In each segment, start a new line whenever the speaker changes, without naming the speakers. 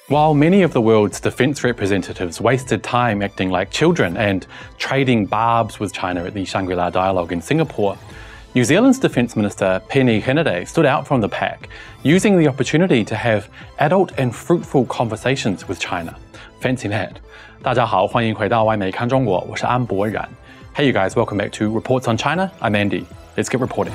While many of the world's defense representatives wasted time acting like children and trading barbs with China at the Shangri-La Dialogue in Singapore, New Zealand's Defense Minister Peeni Henare stood out from the pack, using the opportunity to have adult and fruitful conversations with China. Fancy that. 大家好，欢迎回到外媒看中国，我是安博然。Hey you guys, welcome back to Reports on China. I'm Andy. Let's get reporting.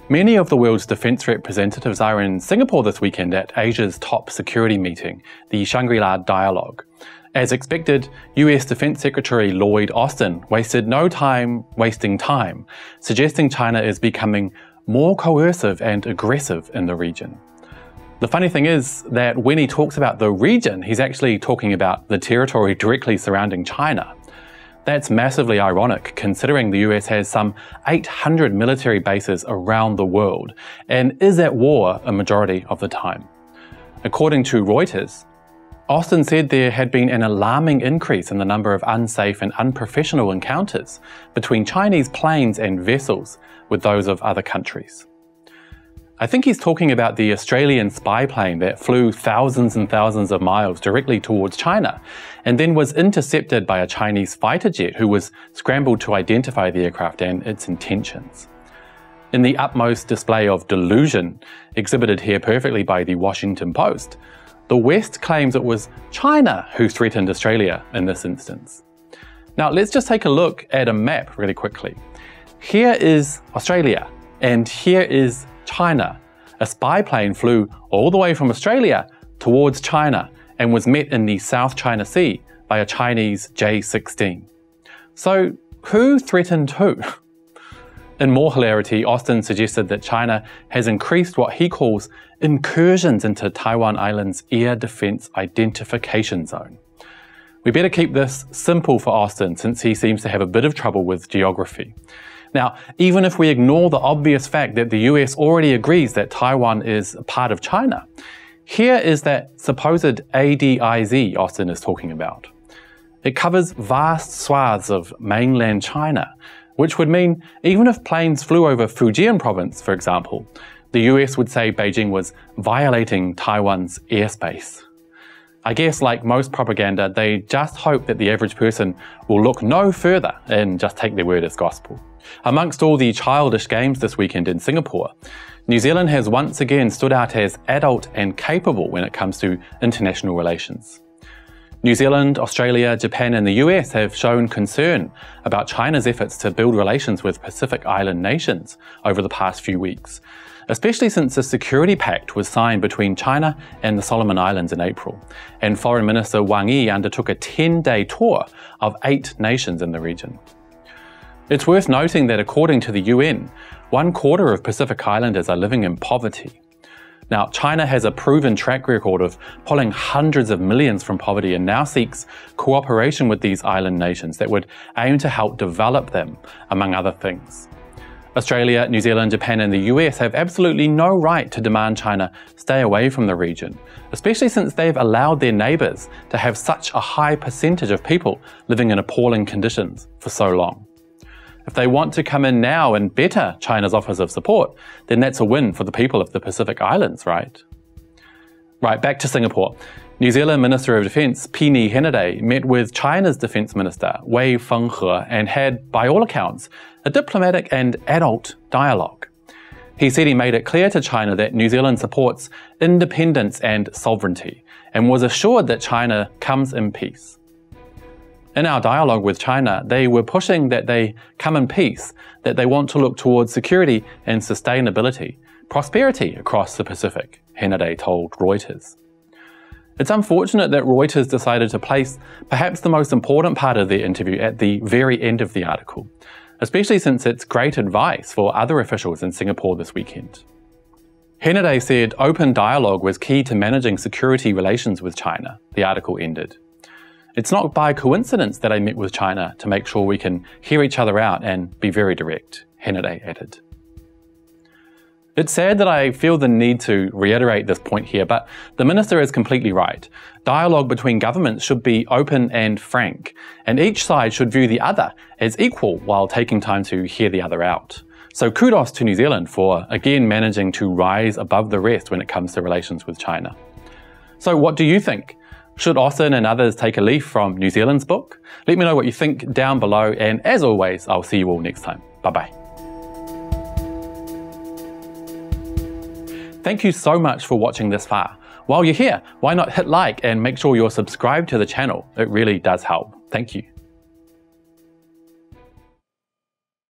Many of the world's defense representatives are in Singapore this weekend at Asia's top security meeting, the Shangri-La Dialogue. As expected, US Defense Secretary Lloyd Austin wasted no time wasting time, suggesting China is becoming more coercive and aggressive in the region. The funny thing is that when he talks about the region, he's actually talking about the territory directly surrounding China. That's massively ironic, considering the US has some 800 military bases around the world and is at war a majority of the time. According to Reuters, Austin said there had been an alarming increase in the number of unsafe and unprofessional encounters between Chinese planes and vessels with those of other countries. I think he's talking about the Australian spy plane that flew thousands and thousands of miles directly towards China and then was intercepted by a Chinese fighter jet who was scrambled to identify the aircraft and its intentions. In the utmost display of delusion, exhibited here perfectly by the Washington Post, the West claims it was China who threatened Australia in this instance. Now let's just take a look at a map really quickly. Here is Australia and here is China. A spy plane flew all the way from Australia towards China and was met in the South China Sea by a Chinese J-16. So who threatened who? In more hilarity, Austin suggested that China has increased what he calls incursions into Taiwan Island's air defense identification zone. We better keep this simple for Austin since he seems to have a bit of trouble with geography. Now, even if we ignore the obvious fact that the US already agrees that Taiwan is a part of China, here is that supposed ADIZ Austin is talking about. It covers vast swaths of mainland China, which would mean even if planes flew over Fujian province, for example, the US would say Beijing was violating Taiwan's airspace. I guess like most propaganda, they just hope that the average person will look no further and just take their word as gospel. Amongst all the childish games this weekend in Singapore, New Zealand has once again stood out as adult and capable when it comes to international relations. New Zealand, Australia, Japan and the US have shown concern about China's efforts to build relations with Pacific Island nations over the past few weeks, especially since a security pact was signed between China and the Solomon Islands in April, and Foreign Minister Wang Yi undertook a 10-day tour of 8 nations in the region. It's worth noting that according to the UN, 1/4 of Pacific Islanders are living in poverty. Now, China has a proven track record of pulling hundreds of millions from poverty and now seeks cooperation with these island nations that would aim to help develop them, among other things. Australia, New Zealand, Japan and the US have absolutely no right to demand China stay away from the region, especially since they've allowed their neighbours to have such a high percentage of people living in appalling conditions for so long. If they want to come in now and better China's offers of support, then that's a win for the people of the Pacific Islands, right? Right, back to Singapore. New Zealand Minister of Defense Peeni Henare met with China's Defense Minister Wei Fenghe and had, by all accounts, a diplomatic and adult dialogue. He said he made it clear to China that New Zealand supports independence and sovereignty and was assured that China comes in peace. In our dialogue with China, they were pushing that they come in peace, that they want to look towards security and sustainability, prosperity across the Pacific, Henare told Reuters. It's unfortunate that Reuters decided to place perhaps the most important part of their interview at the very end of the article, especially since it's great advice for other officials in Singapore this weekend. Henare said open dialogue was key to managing security relations with China, the article ended. It's not by coincidence that I met with China to make sure we can hear each other out and be very direct, Henare added. It's sad that I feel the need to reiterate this point here, but the minister is completely right. Dialogue between governments should be open and frank, and each side should view the other as equal while taking time to hear the other out. So kudos to New Zealand for again managing to rise above the rest when it comes to relations with China. So what do you think? Should Austin and others take a leaf from New Zealand's book? Let me know what you think down below, and as always, I'll see you all next time. Bye-bye. Thank you so much for watching this far. While you're here, why not hit like and make sure you're subscribed to the channel? It really does help. Thank you.